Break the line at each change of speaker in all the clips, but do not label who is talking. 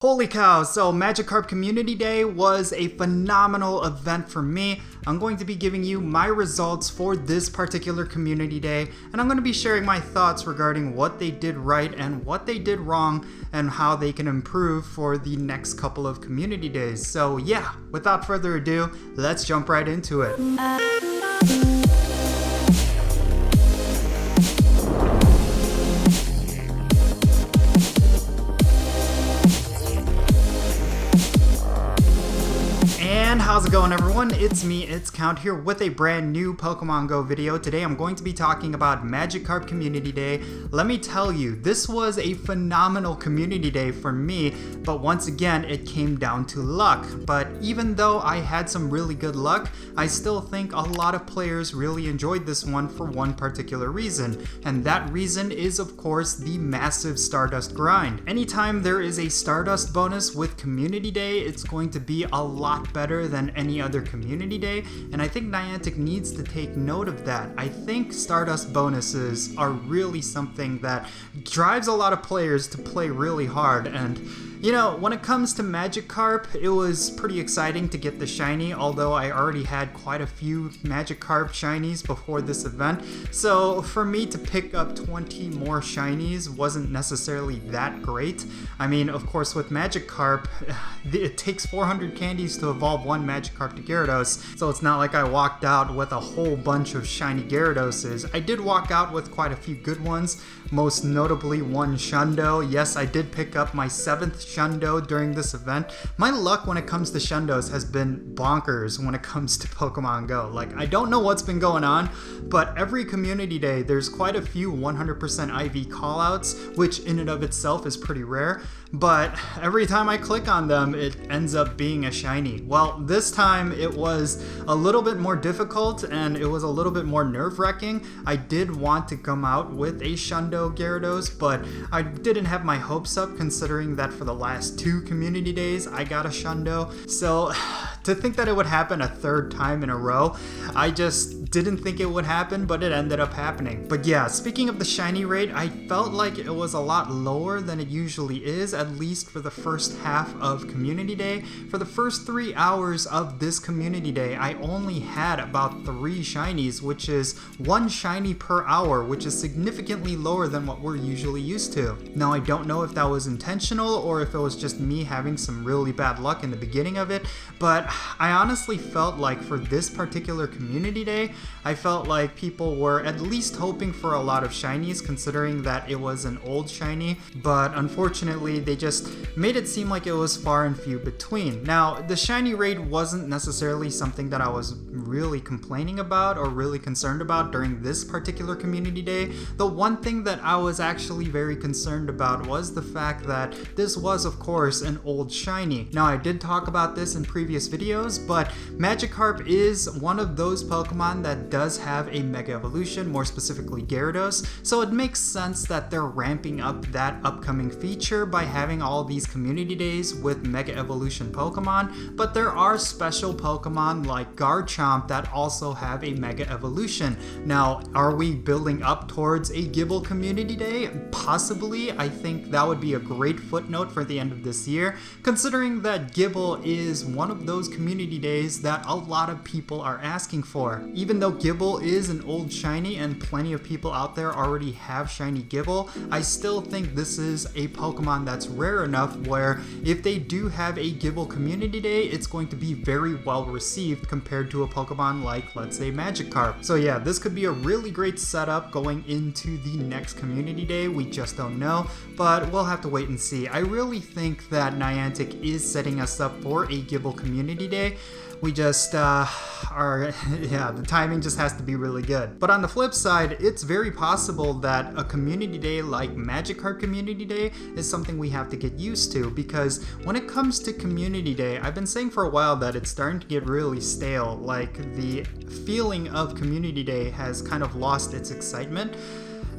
Holy cow, so Magikarp Community Day was a phenomenal event for me. I'm going to be giving you my results for this particular Community Day, and I'm going to be sharing my thoughts regarding what they did right and what they did wrong and how they can improve for the next couple of Community Days. So yeah, without further ado, let's jump right into it. And how's it going, everyone? It's me, it's Count, here with a brand new Pokemon Go video. Today I'm going to be talking about Magikarp Community Day. Let me tell you, this was a phenomenal Community Day for me, but once again, it came down to luck. But even though I had some really good luck, I still think a lot of players really enjoyed this one for one particular reason, and that reason is, of course, the massive Stardust grind. Anytime there is a Stardust bonus with Community Day, it's going to be a lot better than any other Community Day, and I think Niantic needs to take note of that. I think Stardust bonuses are really something that drives a lot of players to play really hard, and you know, when it comes to Magikarp, it was pretty exciting to get the shiny, although I already had quite a few Magikarp shinies before this event, so for me to pick up 20 more shinies wasn't necessarily that great. I mean, of course, with Magikarp, it takes 400 candies to evolve one Magikarp to Gyarados, so it's not like I walked out with a whole bunch of shiny Gyaradoses. I did walk out with quite a few good ones, most notably one Shundo. Yes, I did pick up my 7th Shundo during this event. My luck when it comes to Shundos has been bonkers when it comes to Pokemon Go. Like, I don't know what's been going on, but every Community Day there's quite a few 100% IV callouts, which in and of itself is pretty rare, but every time I click on them it ends up being a shiny. Well, this time it was a little bit more difficult and it was a little bit more nerve-wracking. I did want to come out with a Shundo Gyarados, but I didn't have my hopes up considering that for the last 2 Community Days I got a Shundo. So to think that it would happen a third time in a row, I just didn't think it would happen, but it ended up happening. But yeah, speaking of the shiny rate, I felt like it was a lot lower than it usually is, at least for the first half of Community Day. For the first 3 hours of this Community Day, I only had about 3 shinies, which is 1 shiny per hour, which is significantly lower than what we're usually used to. Now, I don't know if that was intentional or if it was just me having some really bad luck in the beginning of it, but I honestly felt like for this particular Community Day, I felt like people were at least hoping for a lot of shinies considering that it was an old shiny, but unfortunately they just made it seem like it was far and few between. Now, the shiny rate wasn't necessarily something that I was really complaining about or really concerned about during this particular Community Day. The one thing that I was actually very concerned about was the fact that this was, of course, an old shiny. Now, I did talk about this in previous videos, but Magikarp is one of those Pokemon that does have a Mega Evolution, more specifically Gyarados, so it makes sense that they're ramping up that upcoming feature by having all these Community Days with Mega Evolution Pokemon, but there are special Pokemon like Garchomp that also have a Mega Evolution. Now, are we building up towards a Gible Community Day? Possibly. I think that would be a great footnote for the end of this year, considering that Gible is one of those Community Days that a lot of people are asking for. Even though Gible is an old shiny and plenty of people out there already have shiny Gible, I still think this is a Pokemon that's rare enough where if they do have a Gible Community Day, it's going to be very well received compared to a Pokemon like, let's say, Magikarp. So yeah, this could be a really great setup going into the next Community Day. We just don't know, but we'll have to wait and see. I really think that Niantic is setting us up for a Gible Community Day. We just the timing just has to be really good. But on the flip side, it's very possible that a Community Day like Magikarp Community Day is something we have to get used to, because when it comes to Community Day, I've been saying for a while that it's starting to get really stale. Like, the feeling of Community Day has kind of lost its excitement.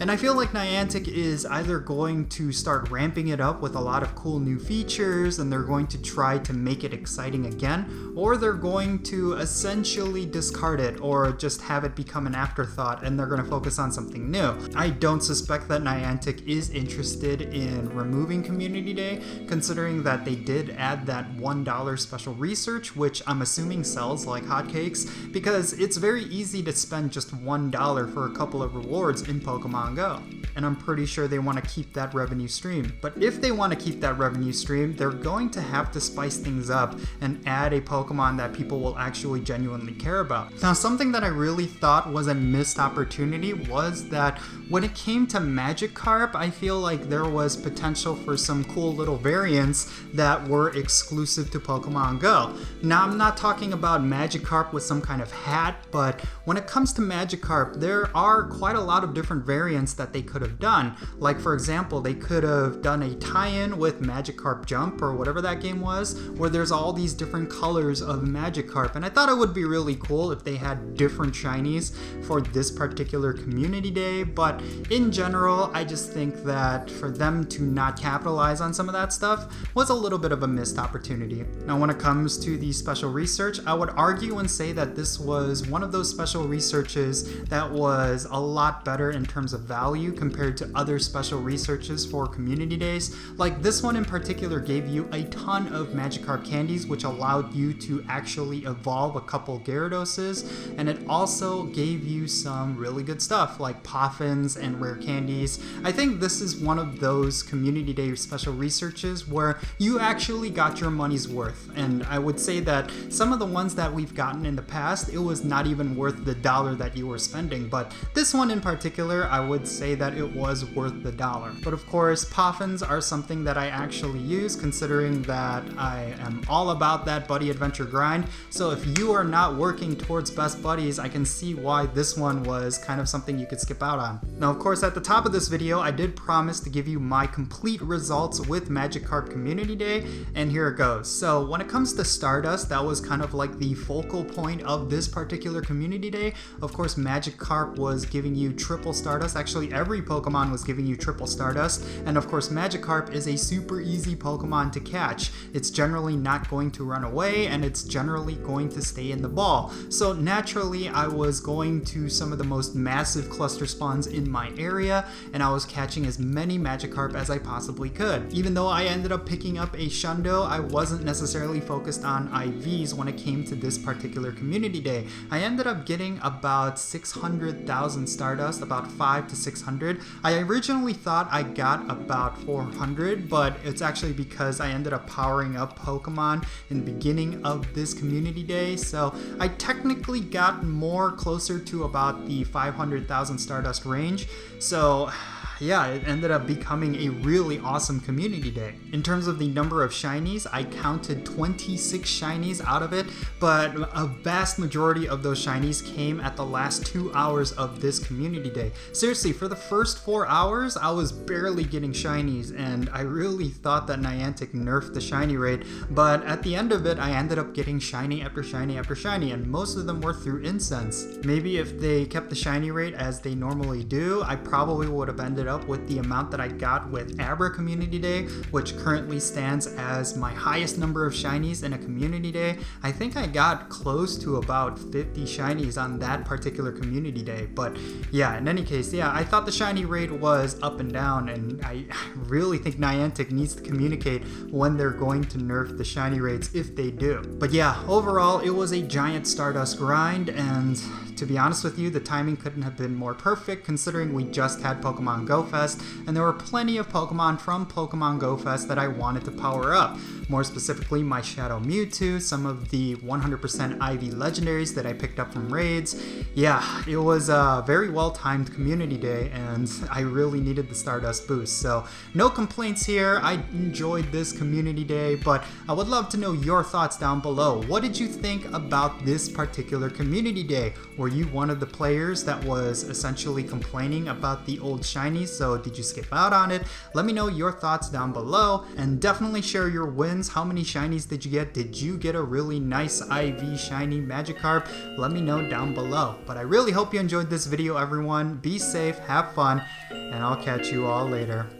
And I feel like Niantic is either going to start ramping it up with a lot of cool new features and they're going to try to make it exciting again, or they're going to essentially discard it or just have it become an afterthought and they're going to focus on something new. I don't suspect that Niantic is interested in removing Community Day, considering that they did add that $1 special research, which I'm assuming sells like hotcakes, because it's very easy to spend just $1 for a couple of rewards in Pokemon Go. And I'm pretty sure they want to keep that revenue stream. But if they want to keep that revenue stream, they're going to have to spice things up and add a Pokemon that people will actually genuinely care about. Now, something that I really thought was a missed opportunity was that when it came to Magikarp, I feel like there was potential for some cool little variants that were exclusive to Pokemon Go. Now, I'm not talking about Magikarp with some kind of hat, but when it comes to Magikarp, there are quite a lot of different variants that they could have done. Like, for example, they could have done a tie-in with Magikarp Jump or whatever that game was, where there's all these different colors of Magikarp. And I thought it would be really cool if they had different shinies for this particular Community Day. But in general, I just think that for them to not capitalize on some of that stuff was a little bit of a missed opportunity. Now, when it comes to the special research, I would argue and say that this was one of those special researches that was a lot better in terms of value compared to other special researches for Community Days. Like, this one in particular gave you a ton of Magikarp candies, which allowed you to actually evolve a couple Gyarados, and it also gave you some really good stuff like Poffins and rare candies. I think this is one of those Community Day special researches where you actually got your money's worth, and I would say that some of the ones that we've gotten in the past, it was not even worth the $1 that you were spending, but this one in particular, I would say that it was worth the $1. But of course, Poffins are something that I actually use, considering that I am all about that buddy adventure grind. So if you are not working towards best buddies, I can see why this one was kind of something you could skip out on. Now, of course, at the top of this video, I did promise to give you my complete results with Magikarp Community Day, and here it goes. So when it comes to Stardust, that was kind of like the focal point of this particular Community Day. Of course, Magikarp was giving you triple Stardust. Actually, every Pokemon was giving you triple Stardust, and of course, Magikarp is a super easy Pokemon to catch. It's generally not going to run away, and it's generally going to stay in the ball. So naturally, I was going to some of the most massive cluster spawns in my area, and I was catching as many Magikarp as I possibly could. Even though I ended up picking up a Shundo, I wasn't necessarily focused on IVs when it came to this particular Community Day. I ended up getting about 600,000 Stardust, about 5 to 600. I originally thought I got about 400, but it's actually because I ended up powering up Pokemon in the beginning of this Community Day, so I technically got more closer to about the 500,000 Stardust range. So yeah, it ended up becoming a really awesome Community Day. In terms of the number of shinies, I counted 26 shinies out of it, but a vast majority of those shinies came at the last 2 hours of this Community Day. Seriously, for the first 4 hours, I was barely getting shinies, and I really thought that Niantic nerfed the shiny rate, but at the end of it, I ended up getting shiny after shiny after shiny, and most of them were through incense. Maybe if they kept the shiny rate as they normally do, I probably would have ended up with the amount that I got with Abra Community Day, which currently stands as my highest number of shinies in a Community Day. I think I got close to about 50 shinies on that particular Community Day. But yeah, in any case, yeah, I thought the shiny rate was up and down, and I really think Niantic needs to communicate when they're going to nerf the shiny rates if they do. But yeah, overall, it was a giant Stardust grind, and to be honest with you, the timing couldn't have been more perfect considering we just had Pokemon Go Fest, and there were plenty of Pokemon from Pokemon Go Fest that I wanted to power up. More specifically, my Shadow Mewtwo, some of the 100% IV legendaries that I picked up from raids. Yeah, it was a very well-timed Community Day, and I really needed the Stardust boost. So no complaints here. I enjoyed this Community Day, but I would love to know your thoughts down below. What did you think about this particular Community Day? Were you one of the players that was essentially complaining about the old shinies? So did you skip out on it? Let me know your thoughts down below, and definitely share your wins. How many shinies did you get? Did you get a really nice IV shiny Magikarp? Let me know down below. But I really hope you enjoyed this video, everyone. Be safe, have fun, and I'll catch you all later.